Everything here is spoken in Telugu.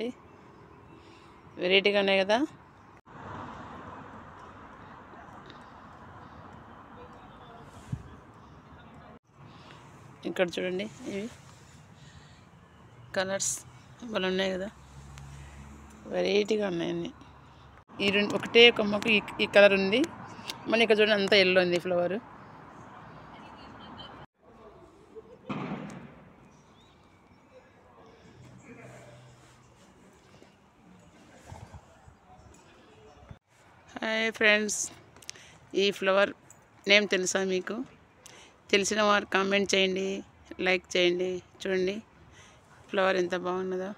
చూడండి, వెరైటీగా ఉన్నాయి కదా. ఇక్కడ చూడండి, ఇవి కలర్స్ భలే ఉన్నాయి కదా, వెరైటీగా ఉన్నాయి అన్నీ. ఈ రెండు ఒకటే కొమ్మకు ఈ కలర్ ఉంది. మళ్ళీ ఇక్కడ చూడండి, అంతా ఎల్లో ఉంది ఫ్లవర్. హాయ్ ఫ్రెండ్స్, ఈ ఫ్లవర్ నేమ్ తెలుసా మీకు? తెలిసిన వారు కామెంట్ చేయండి, లైక్ చేయండి. చూడండి ఫ్లవర్ ఎంత బాగున్నదో.